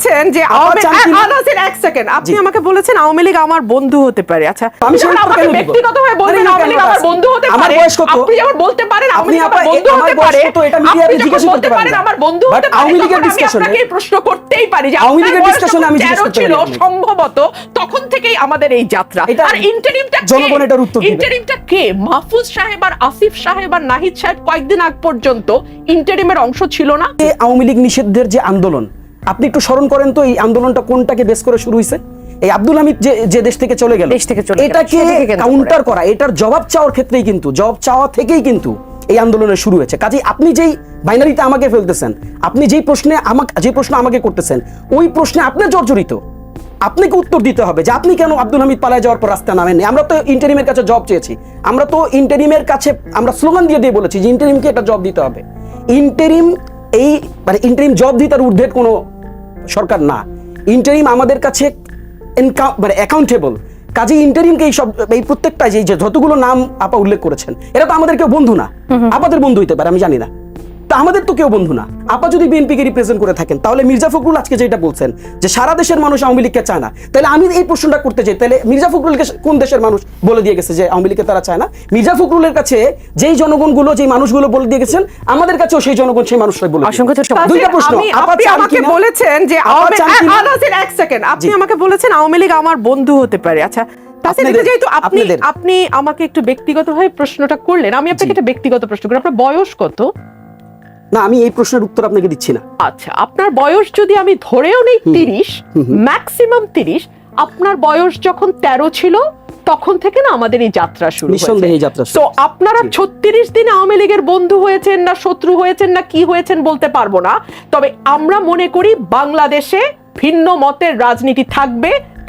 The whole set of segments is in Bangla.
বলেছেন যে এক সেকেন্ড, আপনি আমাকে বলেছেন আওয়ামী লীগ আমার বন্ধু হতে পারে। আচ্ছা, আমি আমাকে ব্যক্তিগতভাবে বলবেন আওয়ামী লীগ আমার বন্ধু হতে পারে, আপনি যেমন বলতে পারেন আওয়ামী লীগ আমার বন্ধু হতে পারে, আপনি যখন বলতে পারেন আমার বন্ধু হতে পারে, আওয়ামী লীগের ডিসকাশনে আমি আপনাকে প্রশ্ন করতেই পারি যে আওয়ামী লীগের ডিসকাশনে আমি জিজ্ঞেস করতে ছিল সম্ভবত তখন থেকেই আমাদের এই যাত্রা। আর ইন্টারিমটা জনগণ এটার উত্তর দিবে। ইন্টারিমটা কে? মাহফুজ সাহেব আর আসিফ সাহেব আর নাহিদ সাহেব কয়েকদিন আগ পর্যন্ত ইন্টারিমের অংশ ছিল না। আওয়ামী লীগ নিষিদ্ধের যে আন্দোলন, আপনি একটু স্মরণ করেন তো এই আন্দোলনটা কোনটাকে বেস করে শুরু হয়েছে? এই আব্দুল হামিদ যে দেশ থেকে চলে গেল, এটাকে কাউন্টার করা, এটার জবাব চাওয়ার ক্ষেত্রেই কিন্তু, জবাব চাওয়া থেকেই কিন্তু এই আন্দোলনের শুরু হয়েছে। কাজেই আপনি যেই বাইনারিতে আমাকে ফেলতেছেন, আপনি যেই প্রশ্ন আমাকে করতেছেন, ওই প্রশ্নে আপনি জর্জরিত, আপনাকে উত্তর দিতে হবে যে আপনি কেন আব্দুল হামিদ পালায় যাওয়ার পর রাস্তা নামেননি। আমরা তো ইন্টারিমের কাছে জব চেয়েছি, আমরা তো ইন্টারিমের কাছে আমরা স্লোগান দিয়ে বলেছি যে ইন্টারিমকে একটা জব দিতে হবে। ইন্টারিম ইন্টারিম জব দিয়ে তার ঊর্ধ্বের কোনো সরকার না। ইন্টারিম আমাদের কাছে অ্যাকাউন্টেবল। কাজে ইন্টারিমকে এই প্রত্যেকটা যে যতগুলো নাম আপা উল্লেখ করেছেন, এরা তো আমাদের কেউ বন্ধু না। আপাদের বন্ধু হইতে পারে, আমি জানি না, তা আমাদের তো কেউ বন্ধু না। আপা যদি বিএনপিকে রিপ্রেজেন্ট করে থাকেন, তাহলে মির্জা ফখরুল আজকে যেটা বলছেন যে সারা দেশের মানুষ আওয়ামী লীগকে চায় না, তাহলে আমি এই প্রশ্নটা করতে চাই, তাহলে মির্জা ফখরুলকে কোন দেশের মানুষ বলে দিয়ে গেছে যে আওয়ামী লীগকে তারা চায় না? মির্জা ফখরুলের কাছে যেই জনগণগুলো, যেই মানুষগুলো বলে দিয়ে গেছেন, আমাদের কাছেও সেই জনগণ, সেই মানুষরাই বলে। দুইটা প্রশ্ন। আপনি আমাকে বলেছেন যে এক সেকেন্ড, আপনি আমাকে বলেছেন আওয়ামী লীগ আমার বন্ধু হতে পারে। আচ্ছা, যেহেতু আপনি আমাকে একটু ব্যক্তিগতভাবে প্রশ্নটা করলেন, আমি আপনাকে একটা ব্যক্তিগত প্রশ্ন করি। আপনার বয়স কত? না, আমি এই প্রশ্নের উত্তর আপনাকে দিচ্ছি না। আচ্ছা, আপনার বয়স যদি আমি ধরেও নেই 30, ম্যাক্সিমাম 30, আপনার বয়স যখন 13 ছিল তখন থেকে না আমাদের এই যাত্রা শুরু হয়েছে। তো আপনারা 36 দিনে আওয়ামী লীগের বন্ধু হয়েছেন না শত্রু হয়েছেন না কি হয়েছেন বলতে পারবো না, তবে আমরা মনে করি বাংলাদেশে ভিন্ন মতের রাজনীতি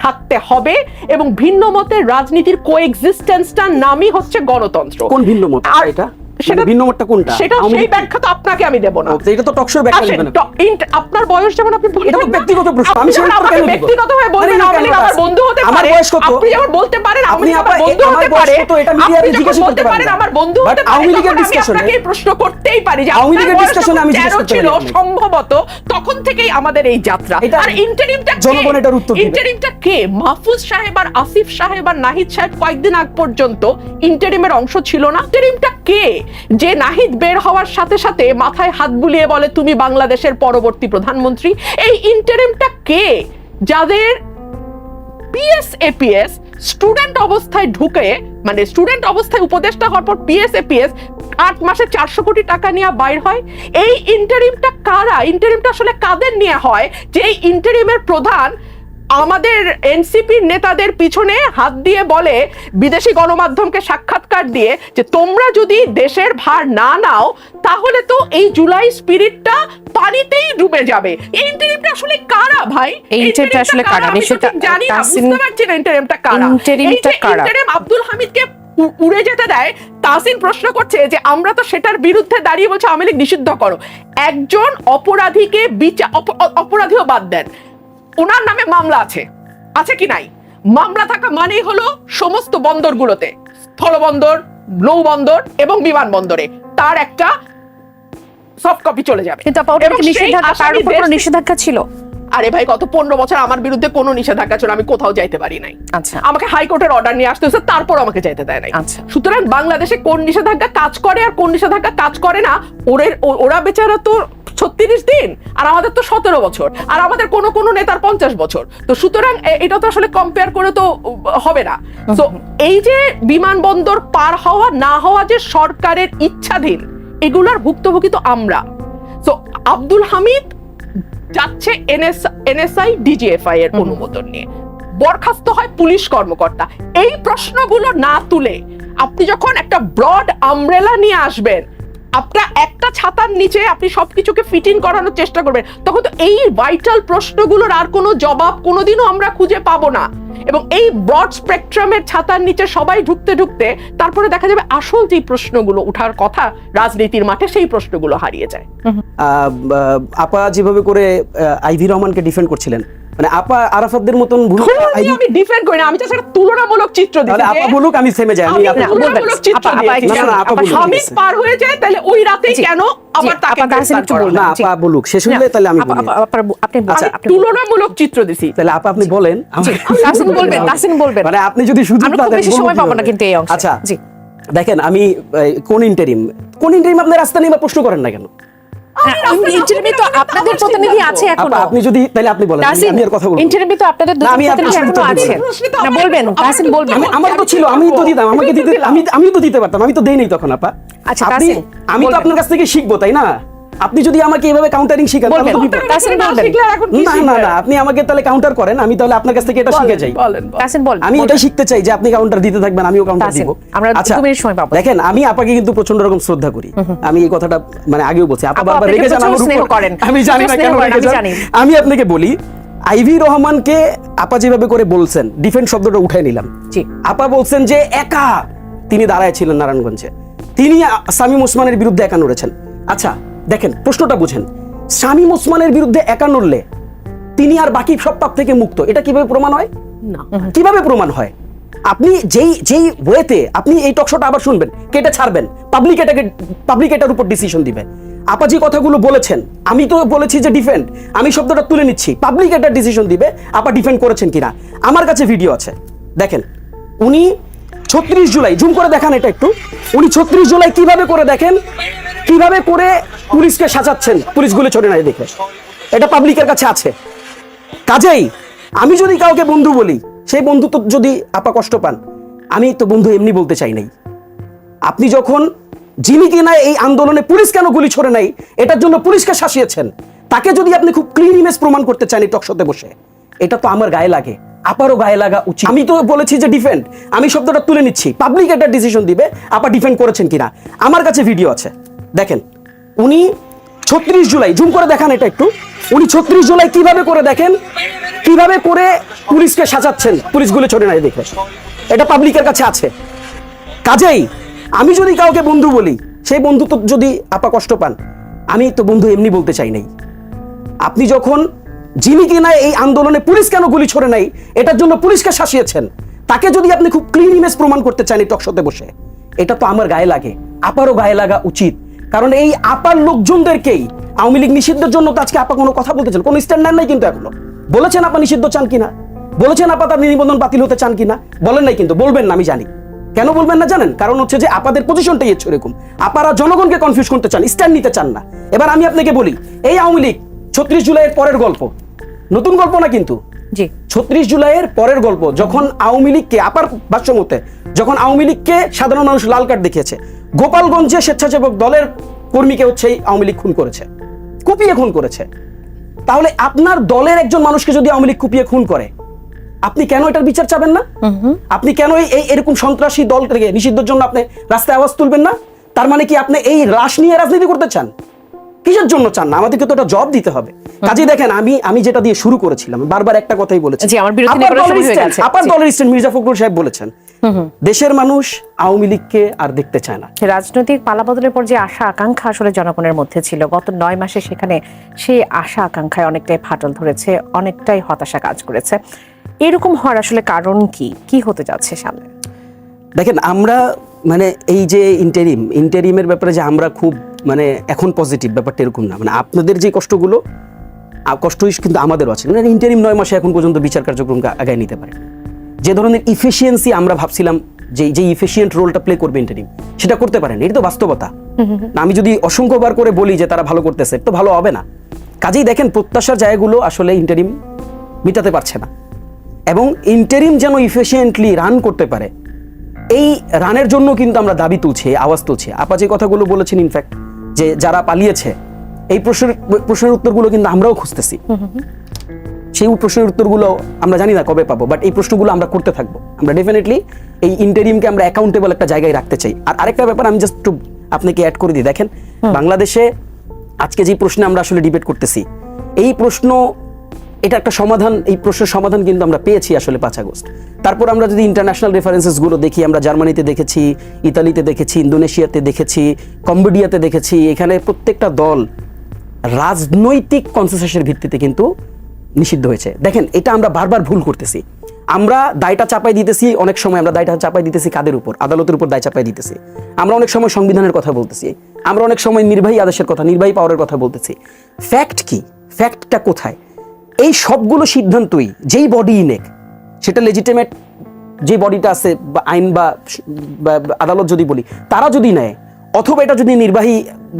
থাকতে হবে, এবং ভিন্ন মতের রাজনীতির কোএক্সিস্টেন্সটার নামই হচ্ছে গণতন্ত্র। কোন ভিন্ন মত এটা? সেটা ভিন্ন মতটা কোনটা? সেটা সেই ব্যাখ্যা তো আপনাকে আমি দেব না। এটা তো টকশোর ব্যাখ্যা দিবেন। আপনার বয়স যেমন আপনি বলেন, এটা তো ব্যক্তিগত প্রশ্ন, আমি সেটা কেন দিব? ব্যক্তিগতভাবে বলবেন আওয়ামী লীগ আমার বন্ধু হতে পারে। আমার বয়স কত? আপনি যেমন বলতে পারেন আওয়ামী লীগ আমার বন্ধু হতে পারে, এটা মিডিয়াতে জিজ্ঞেস করতে পারেন আমার বন্ধু হতে পারে। আওয়ামী লীগের ডিসকাশনে আপনাকে প্রশ্ন করতেই পারি যে আওয়ামী লীগের ডিসকাশনে আমি জিজ্ঞেস করতে ছিল সম্ভবত তখন থেকেই আমাদের এই যাত্রা। আর ইন্টারিমটা জনগণ এটার উত্তর দিবে। ইন্টারিমটা কে? মাহফুজ সাহেব আর আসিফ সাহেব আর নাহিদ সাহেব কয়েকদিন আগ পর্যন্ত ইন্টারিমের অংশ ছিল না। ইন্টারিমটা কে? যে নাহিদ বের হওয়ার সাথে সাথে মাথায় হাত বুলিয়ে বলে তুমি বাংলাদেশের পরবর্তী প্রধানমন্ত্রী। এই ইন্টারিমটা কে? যাদের পিএস স্টুডেন্ট অবস্থায় ঢুকে, মানে স্টুডেন্ট অবস্থায় উপদেষ্টা হওয়ার পর পিএস 8 মাসে 400 কোটি টাকা নিয়ে বাইর হয়। এই ইন্টারিমটা কারা? ইন্টারিমটা আসলে কাদের নিয়ে হয় যে এই ইন্টারিমের প্রধান আমাদের এনসিপির নেতাদের পিছনে হাত দিয়ে বলে, বিদেশি গণমাধ্যমকে সাক্ষাৎকার দিয়ে, যে তোমরা যদি দেশের ভার না নাও তাহলে তো এই জুলাই স্পিরিটটা পানিতেই ডুবে যাবে। এই ইন্টারিমটা আসলে কারা ভাই? এই ইন্টারিমটা আসলে কারা? নিশ্চয়ই জানি না, বুঝতে পারছি না ইন্টারিমটা কারা। ইন্টারিম আব্দুল হামিদকে উড়ে যেতে দেয়। তাহসিন প্রশ্ন করছে যে আমরা তো সেটার বিরুদ্ধে দাঁড়িয়ে বলছি আওয়ামী লীগ নিষিদ্ধ করো। একজন অপরাধীকে অপরাধীও বাদ দেন, ওনার নামে মামলা আছে কি নাই? মামলা থাকা মানেই হলো সমস্ত বন্দরগুলোতে, স্থলবন্দর, নৌবন্দর এবং বিমানবন্দরে তার একটা সফট কপি চলে যাবে। নিষেধাজ্ঞা ছিল। আরে ভাই, গত 15 বছর আমার বিরুদ্ধে কোনো নিষেধাজ্ঞা ছিল, আমি কোথাও যাইতে পারি নাই। আচ্ছা, আমাকে হাইকোর্টের অর্ডার নিয়ে আসতে হয়েছে, তারপর আমাকে যাইতে দেয় নাই। আচ্ছা, সুতরাং বাংলাদেশে কোন নিষেধাজ্ঞা কাজ করে আর কোন নিষেধাজ্ঞা কাজ করে না, ওরা বেচারা তো 36 দিন, আর আমাদের তো 17 বছর, আর আমাদের কোন নেতার 50 বছর। তো সুতরাং এটা তো আসলে কম্পেয়ার করে তো হবে না। তো এই যে বিমানবন্দর পার হওয়া না হওয়া যে সরকারের ইচ্ছাধীন, এগুলার ভুক্তভোগী তো আমরা। তো আব্দুল হামিদ যাচ্ছে এনএসআই ডিজিএফআই এর অনুমোদন নিয়ে, বরখাস্ত হয় পুলিশ কর্মকর্তা। এই প্রশ্নগুলো না তুলে আপনি যখন একটা ব্রড আমব্রেলা নিয়ে আসবেন, আপনার একটা ছাতার নিচে আপনি সবকিছুকে ফিট ইন করানোর চেষ্টা করবেন, তখন তো এই ভাইটাল প্রশ্নগুলোর আর কোনো জবাব কোনোদিনও আমরা খুঁজে পাবো না। এবং এই ব্রড স্পেকট্রামের ছাতার নিচে সবাই ঢুকতে ঢুকতে তারপরে দেখা যাবে আসল যে প্রশ্নগুলো ওঠার কথা রাজনীতির মাঠে সেই প্রশ্নগুলো হারিয়ে যায়। আপা যেভাবে করে আইভি রহমানকে ডিফেন্ড করছিলেন, মানে আপা আরাফাতদের মতন ভুল আমি ডিফেন্ড করি না, আমি জাস্ট একটা তুলনামূলক চিত্র দিচ্ছি। আপা বলুক, আমি থেমে যাই। আমি তুলনামূলক চিত্র দিয়েছি। হামিদ পার হয়ে যায়, তাহলে ওই রাতেই কেন আবার তাকে গ্রেফতার করা হলো? না, আপা বলুক, শেষ হলে তাহলে আমি বলি। আপনি তুলনামূলক চিত্র দিছি। তাহলে আপা আপনি বলেন। তাসিন বলবেন। মানে আপনি যদি সুযোগ আমরা খুব বেশি সময় পাবো না কিন্তু এই অংশে। আচ্ছা জি, দেখেন, আমি কোন ইন্টারিম আপনি রাস্তা নিয়ে প্রশ্ন করেন না কেন? ইন্টারিমে তো আপনাদের প্রতিনিধি আছে এখনো। আপনি যদি, তাহলে আপনি বলেন, আমি আর কথা বলবো। ইন্টারিমে তো আপনাদের দুটো প্রতিনিধি এখনো আছে। না বলবেন, তাসিন বলবেন। আমার তো ছিল, আমি তো দিতাম, আমাকে দিতে, আমি তো দিতে পারতাম, আমি তো দেই নাই তখন আপা। আচ্ছা, আপনি, তাসিন, আমি তো আপনার কাছ থেকে শিখবো, তাই না? আপনি যদি আমাকে এভাবে কাউন্টারিং শিখান তাহলে তো বিপদ। তাসিন বলবেন। না না না, আপনি আমাকে তাহলে কাউন্টার করেন, আমি তাহলে আপনার কাছ থেকে এটা শিখে যাই। তাসিন বল। আমি এটা শিখতে চাই যে আপনি কাউন্টার দিতে থাকবেন, আমিও কাউন্টার দিব। আমরা 2 মিনিট সময় পাবো। দেখেন, আমি আপাকে কিন্তু প্রচন্ড রকম শ্রদ্ধা করি। আমি এই কথাটা মানে আগেও বলছি, আপা বারবার রেগে যান আমার উপর। আমি জানি না কেন রেগে যান। আমি আপনাকে বলি, আইভি রহমানকে আপা যেভাবে করে বলছেন, ডিফেন্ড শব্দটা উঠাই নিলাম। জি, আপা বলছেন যে একা তিনি দাঁড়ায় ছিলেন নারায়ণগঞ্জে, তিনি শামীম ওসমানের বিরুদ্ধে একা নড়েছেন। আচ্ছা দেখেন, প্রশ্নটা বুঝেন, শামীম ওসমানের বিরুদ্ধে একা নড়লে তিনি আর বাকি সব পাপ থেকে মুক্ত, এটা কিভাবে প্রমাণ হয়? না, কিভাবে প্রমাণ হয়? আপনি যেই ওয়েতে আপনি এই টকশোটা আবার শুনবেন, কেটে ছাড়বেন, পাবলিক এটার উপর ডিসিশন দিবে। আপা যে কথাগুলো বলেছেন, আমি তো বলেছি যে ডিফেন্ড, আমি শব্দটা তুলে নিচ্ছি, পাবলিক এটার ডিসিশন দিবে আপা ডিফেন্ড করেছেন কিনা। আমার কাছে ভিডিও আছে, দেখেন। উনি 36 জুলাই, জুম করে দেখান এটা একটু, উনি 36 জুলাই কিভাবে করে দেখেন, কিভাবে করে পুলিশকে সাজাচ্ছেন, পুলিশ গুলি ছড়ে নাই দেখে, এটা পাবলিকের কাছে আছে। কাজেই আমি যদি কাউকে বন্ধু বলি, সেই বন্ধু তো যদি আপা কষ্ট পান, আমি তো বন্ধু এমনি বলতে চাই নাই। আপনি যখন যিনি কিনা এই আন্দোলনে পুলিশ কেন গুলি ছড়ে নাই এটার জন্য পুলিশকে শাসিয়েছেন, তাকে যদি আপনি খুব ক্লিন ইমেজ প্রমাণ করতে চান এই টকশোতে বসে, এটা তো আমার গায়ে লাগে, আপারও গায়ে লাগা উচিত। আমি তো বলেছি যে ডিফেন্ড, আমি শব্দটা তুলে নিচ্ছি, পাবলিক এটার ডিসিশন দিবে আপা ডিফেন্ড করেছেন কিনা। আমার কাছে ভিডিও আছে, দেখেন। উনি 36 জুলাই, জুম করে দেখান এটা একটু, উনি 36 জুলাই কিভাবে করে দেখেন, কিভাবে করে পুলিশকে সাজাচ্ছেন, পুলিশ গুলি ছড়ে নাই দেখে, এটা পাবলিকের কাছে আছে। কাজেই আমি যদি কাউকে বন্ধু বলি, সেই বন্ধু তো যদি আপা কষ্ট পান, আমি তো বন্ধু এমনি বলতে চাই নাই। আপনি যখন যিনি কিনা এই আন্দোলনে পুলিশ কেন গুলি ছড়ে নাই এটার জন্য পুলিশকে শাসিয়েছেন, তাকে যদি আপনি খুব ক্লিন ইমেজ প্রমাণ করতে চান এই টকশোতে বসে, এটা তো আমার গায়ে লাগে, আপারও গায়ে লাগা উচিত। কারণ এই আপার লোকজনদেরকেই আওয়ামী লীগ নিষিদ্ধের জন্য তো আজকে আপা কোনো কথা বলতেছেন, কোনো স্ট্যান্ডার্ড নাই কিন্তু এখনো। বলেছেন আপা নিষিদ্ধ চান কিনা, বলেছেন আপা তার নিবন্ধন বাতিল হতে চান কিনা, বলেন নাই কিন্তু, বলবেন না আমি জানি। কেন বলবেন না জানেন? কারণ হচ্ছে যে আপাদের পজিশনটাই এরকম, আপারা জনগণকে কনফিউজ করতে চান, স্ট্যান্ড নিতে চান না। এবার আমি আপনাকে বলি, এই আওয়ামী লীগ 36 জুলাইয়ের পরের গল্প, নতুন গল্প না কিন্তু। জি, 36 জুলাইয়ের পরের গল্প, যখন আওয়ামী লীগকে, আপার ভাষ্য মতে, যখন আওয়ামী লীগকে সাধারণ মানুষ লাল কার্ড দেখিয়েছে, গোপালগঞ্জে স্বেচ্ছাসেবক দলের কর্মীকে হচ্ছে আওয়ামী লীগ খুন করেছে, কুপিয়ে খুন করেছে। তাহলে আপনার দলের একজন মানুষকে যদি আওয়ামী লীগ কুপিয়ে খুন করে, আপনি কেন এটার বিচার চাবেন না? আপনি কেন এই এরকম সন্ত্রাসী দলকে নিষিদ্ধের জন্য আপনি রাস্তায় আওয়াজ তুলবেন না? তার মানে কি আপনি এই লাশ নিয়ে রাজনীতি করতে চান? কিসের জন্য চান না? আমাদেরকে তো এটা জব দিতে হবে। কাজে দেখেন, আমি যেটা দিয়ে শুরু করেছিলাম, বারবার একটা কথাই বলেছি, আপার দলের স্ট্যান্ড মির্জা ফখরুল সাহেব বলেছেন, দেশের মানুষ আওয়ামী লীগকে আর দেখতে চায় না। রাজনৈতিক পালাবদলের পর যে আশা আকাঙ্ক্ষা আসলে জনগণের মধ্যে ছিল, গত 9 মাসে সেখানে সেই আশা আকাঙ্ক্ষায় অনেকটাই ফাটল ধরেছে, অনেকটাই হতাশা কাজ করেছে। এরকম হওয়ার আসলে কারণ কি হতে যাচ্ছে সামনে? দেখেন, আমরা মানে এই যে ইন্টারিমের ব্যাপারে যে আমরা খুব মানে এখন পজিটিভ, ব্যাপারটা এরকম না। মানে আপনাদের যে কষ্টগুলো, কষ্ট কিন্তু আমাদেরও আছে। মানে ইন্টারিম 9 মাসে এখন পর্যন্ত বিচার কার্যক্রমকে আগায় নিতে পারে। যে ধরনের ইফিসিয়েন্সি আমরা ভাবছিলাম যে ইফিসিয়েন্ট রোলটা প্লে করবে ইন্টারিম, সেটা করতে পারেন। এটা তো বাস্তবতা। আমি যদি অসংখ্যবার করে বলি যে তারা ভালো করতেছে, তো ভালো হবে না। কাজেই দেখেন, প্রত্যাশার জায়গাগুলো আসলে ইন্টারিম মিটাতে পারছে না। এবং ইন্টারিম যেন ইফিসিয়েন্টলি রান করতে পারে, এই রানের জন্য কিন্তু আমরা দাবি তুলছি, আওয়াজ তুলছি। আপা যে কথাগুলো বলেছেন, ইনফ্যাক্ট যে যারা পালিয়েছে, এই প্রশ্নের উত্তরগুলো কিন্তু আমরাও খুঁজতেছি। সেই প্রশ্নের উত্তরগুলো আমরা জানি না কবে পাবো, বাট এই প্রশ্নগুলো আমরা করতে থাকবো। আমরা ডেফিনেটলি এই ইন্টারিমকে আমরা অ্যাকাউন্টেবল একটা জায়গায় রাখতে চাই। আর আরেকটা ব্যাপার আমি জাস্ট একটু আপনাকে অ্যাড করে দিই। দেখেন, বাংলাদেশে আজকে যে প্রশ্নে আমরা আসলে ডিবেট করতেছি, এই প্রশ্ন এটা একটা সমাধান, এই প্রশ্নের সমাধান কিন্তু আমরা পেয়েছি আসলে 5 আগস্ট। তারপর আমরা যদি ইন্টারন্যাশনাল রেফারেন্সেস গুলো দেখি, আমরা জার্মানিতে দেখেছি, ইতালিতে দেখেছি, ইন্দোনেশিয়াতে দেখেছি, কম্বোডিয়াতে দেখেছি, এখানে প্রত্যেকটা দল রাজনৈতিক কনসেনসাসের ভিত্তিতে কিন্তু নিষিদ্ধ হয়েছে। দেখেন, এটা আমরা বারবার ভুল করতেছি। আমরা দায়টা চাপাই দিতেছি, অনেক সময় আমরা দায়টা চাপাই দিতেছি কাদের উপর? আদালতের উপর দায় চাপাই দিতেছি। আমরা অনেক সময় সংবিধানের কথা বলতেছি, আমরা অনেক সময় নির্বাহী আদেশের কথা, নির্বাহী পাওয়ারের কথা বলতেছি। ফ্যাক্ট কি? ফ্যাক্টটা কোথায়? এই সবগুলো সিদ্ধান্তই যেই বডি নেক, সেটা লেজিটিমেট যে বডিটা আছে বা আইন বা আদালত যদি বলি, তারা যদি নেয়, অথবা এটা যদি নির্বাহী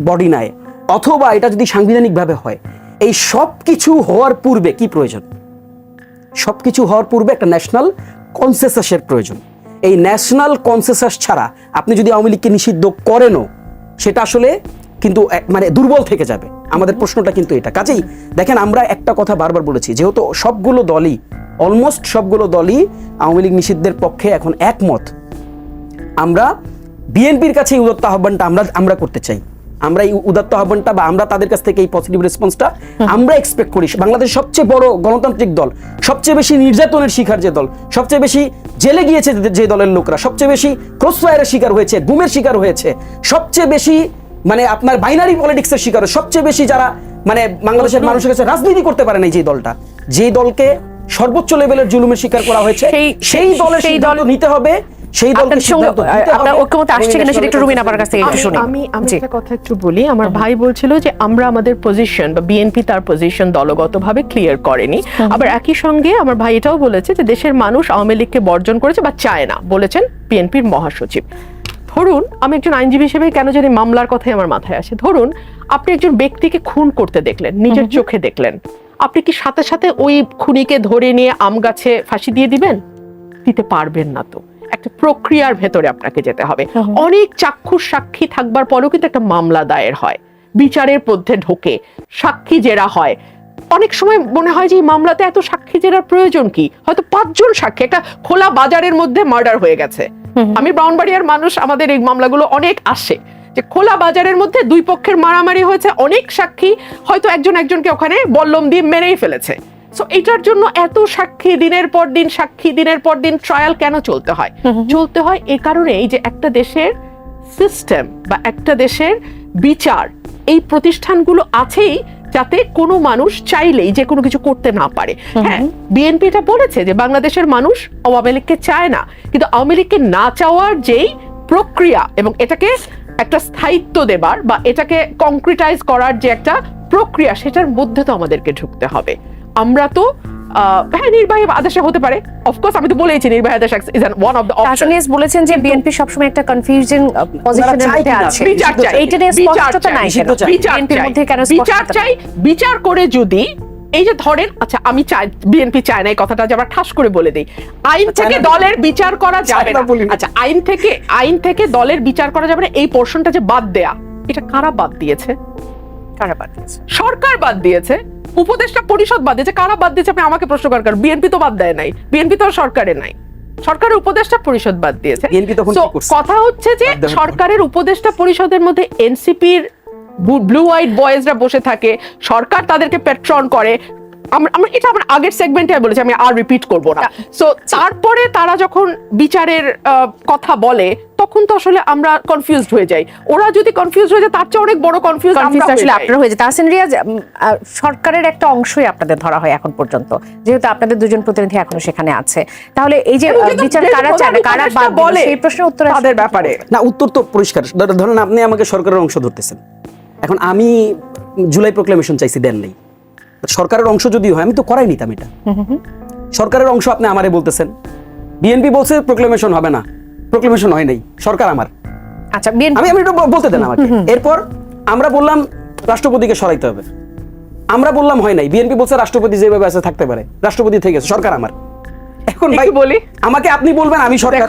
বডি নেয়, অথবা এটা যদি সাংবিধানিকভাবে হয়, এই সব কিছু হওয়ার পূর্বে কি প্রয়োজন? সবকিছু হওয়ার পূর্বে একটা ন্যাশনাল কনসেনসাসের প্রয়োজন। এই ন্যাশনাল কনসেনসাস ছাড়া আপনি যদি আওয়ামী লীগকে নিষিদ্ধ করেনও, সেটা আসলে কিন্তু মানে দুর্বল থেকে যাবে। আমাদের প্রশ্নটা কিন্তু এটা। কাজেই দেখেন, আমরা একটা কথা বারবার বলেছি, যেহেতু সবগুলো দলই, অলমোস্ট সবগুলো দলই আওয়ামী লীগ নিষিদ্ধের পক্ষে এখন একমত, আমরা বিএনপির কাছে এই উদাত্ত আহ্বানটা আমরা করতে চাই। আমরা এই উদাত্ত আহ্বানটা বা আমরা তাদের কাছ থেকে এই পজিটিভ রেসপন্সটা আমরা এক্সপেক্ট করি। বাংলাদেশের সবচেয়ে বড় গণতান্ত্রিক দল, সবচেয়ে বেশি নির্যাতনের শিকার যে দল, সবচেয়ে বেশি জেলে গিয়েছে যে দলের লোকরা, সবচেয়ে বেশি ক্রসফায়ারের শিকার হয়েছে, গুমের শিকার হয়েছে, সবচেয়ে বেশি মানে আপনার বাইনারি পলিটিক্সের শিকার, সবচেয়ে বেশি যারা মানে বাংলাদেশের মানুষের কাছে রাজনীতি করতে পারে না, যে দলটা, যে দলকে সর্বোচ্চ লেভেলের জুলুমের শিকার করা হয়েছে, সেই দলের সিদ্ধান্ত নিতে হবে। সেই দলকে আপনার ঐক্যমত আসছে কিনা সেটা একটু রুমিন আপার কাছ থেকে একটু শুনি। আমি একটা কথা একটু বলি। আমার ভাই বলছিল যে আমরা আমাদের পজিশন বা বিএনপি তার পজিশন দলগতভাবে ক্লিয়ার করেনি। আবার একই সঙ্গে আমার ভাই এটাও বলেছে যে দেশের মানুষ আওয়ামী লীগকে বর্জন করেছে বা চায় না, বলেছেন বিএনপির মহাসচিব। ধরুন, আমি একজন আইনজীবী হিসেবে কেন জানি মামলার কথাই আমার মাথায় আসে। ধরুন, আপনি একজন ব্যক্তিকে খুন করতে দেখলেন, নিজের চোখে দেখলেন, আপনি কি সাথে সাথে ওই খুনিকে ধরে নিয়ে আম গাছে ফাঁসি দিয়ে দিবেন? দিতে পারবেন না। তো একটা প্রক্রিয়ার ভেতরে আপনাকে যেতে হবে। অনেক চাক্ষুষ সাক্ষী থাকবার পরেও কিন্তু একটা মামলা দায়ের হয়, বিচারের মধ্যে ঢোকে, সাক্ষী জেরা হয়। অনেক সময় মনে হয় যে এই মামলাতে এত সাক্ষী জেরার প্রয়োজন কি? হয়তো 5 জন সাক্ষী, একটা খোলা বাজারের মধ্যে মার্ডার হয়ে গেছে। আমি ব্রাউনবাড়িয়ার মানুষ, আমাদের এই মামলাগুলো অনেক আসে যে খোলা বাজারের মধ্যে 2 পক্ষের মারামারি হয়েছে, অনেক সাক্ষী, হয়তো একজনকে ওখানে বল্লম দিয়ে মেরেই ফেলেছে। সো এটার জন্য এত সাক্ষী, দিনের পর দিন সাক্ষী, দিনের পর দিন ট্রায়াল কেন চলতে হয়? চলতে হয় এই কারণেই যে একটা দেশের সিস্টেম বা একটা দেশের বিচার, এই প্রতিষ্ঠানগুলো আছেই যাতে কোনো মানুষ চাইলেই যে কোনো কিছু করতে না পারে। হ্যাঁ, বিএনপি এটা বলেছে যে বাংলাদেশের মানুষ আওয়ামী লীগকে চায় না, কিন্তু আওয়ামী লীগকে না চাওয়ার যেই প্রক্রিয়া এবং এটাকে একটা স্থায়িত্ব দেবার বা এটাকে কংক্রিটাইজ করার যে একটা প্রক্রিয়া, সেটার মধ্যে তো আমাদেরকে ঢুকতে হবে। আমরা তো হ্যাঁ, নির্বাহী আদেশে হতে পারে, অফকোর্স আমি তো বলেইছি নির্বাহী আদেশ is one of the options. বলেছেন যে বিএনপি সবসময় একটা কনফিউজিং পজিশনের মধ্যে আছে। বিচার চাই, এইটা নিয়ে স্পষ্টতা নাই, বিচার চাই। বিচার করে যদি এই যে ধরেন, আচ্ছা আমি চাই, বিএনপি চায় না, এই কথাটা যে আমরা ঠাস করে বলে দেই, আইন থেকে দলের বিচার করা যাবে না। আচ্ছা, আইন থেকে দলের বিচার করা যাবে না, এই পোরশনটা যে বাদ দেয়া, এটা কারা বাদ দিয়েছে? কারা বাদ দিয়েছে? সরকার বাদ দিয়েছে, উপদেষ্টা পরিষদ বাদ দিয়েছে। কারা বাদ দিয়েছে আপনি আমাকে প্রশ্ন করার? বিএনপি তো বাদ দেয় নাই, বিএনপি তো সরকারে নাই, সরকারের উপদেষ্টা পরিষদ বাদ দিয়েছে। কথা হচ্ছে যে সরকারের উপদেষ্টা পরিষদের মধ্যে এনসিপির ব্লু হোয়াইট বয়েজরা বসে থাকে, সরকার তাদেরকে পেট্রন করে। আমরা এটা আমার আগের সেগমেন্টে বলেছি, আমি আর রিপিট করব না। সো তারপরে তারা যখন বিচারের কথা বলে, তখন তো আসলে আমরা কনফিউজড হয়ে যাই। ওরা যদি কনফিউজড হয়ে যায়, তার চেয়ে অনেক বড় কনফিউজ আসলে আপনারা হয়ে যায়। তাহসিন রিয়াজ, সরকারের একটা অংশই আপনাদের ধরা হয় এখন পর্যন্ত, যেহেতু আপনাদের 2 জন প্রতিনিধি এখনো সেখানে আছে। তাহলে এই যে বিচার কারা চায় না, কারা বাদ বলে, সেই প্রশ্নের উত্তর তাদের ব্যাপারে না। উত্তর তো পরিষ্কার। ধরেন আপনি আমাকে সরকারের অংশ ধরতেছেন, এখন আমি জুলাই প্রোক্লেমেশন চাইছি, দেন নাই। সরকারের অংশ যদি হয়, আমি তো করাই নিতাম এটা। সরকারের অংশ আপনি আমারে বলতেছেন। বিএনপি বলছে প্রোক্লেমেশন হবে না, প্রোক্লেমেশন হয় নাই, সরকার আমার। আচ্ছা, আমি একটু বলতে দেন আমাকে। এরপর আমরা বললাম রাষ্ট্রপতিকে সরাইতে হবে, আমরা বললাম হয় নাই। বিএনপি বলছে রাষ্ট্রপতি যেভাবে আছে থাকতে পারে, রাষ্ট্রপতি থেকে গেছে, সরকার আমার। এখন ভাই বলি, আমাকে আপনি বলবেন আমি সরকার,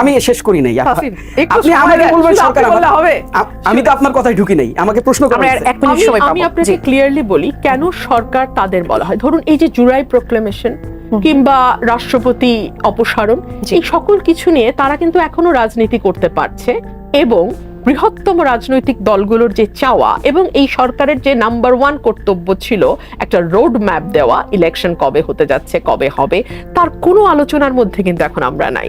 আমি শেষ করি নাই। আপনি আমাকে বলবেন সরকার আমার হবে, আমি তো আপনার কথাই ঢুকি নাই, আমাকে প্রশ্ন করেন। আমি আপনাকে ক্লিয়ারলি বলি কেন সরকার তাদের বলা হয়। ধরুন এই যে জুলাই প্রোক্লেমেশন কিংবা রাষ্ট্রপতি অপসারণ, এই সকল কিছু নিয়ে তারা কিন্তু এখনো রাজনীতি করতে পারছে এবং বৃহত্তম রাজনৈতিক দলগুলোর যে চাওয়া এবং এই সরকারের যে নাম্বার 1 কর্তব্য ছিল একটা রোড ম্যাপ দেওয়া, ইলেকশন কবে হতে যাচ্ছে, কবে হবে, তার কোনো আলোচনার মধ্যে কিন্তু এখন আমরা নাই।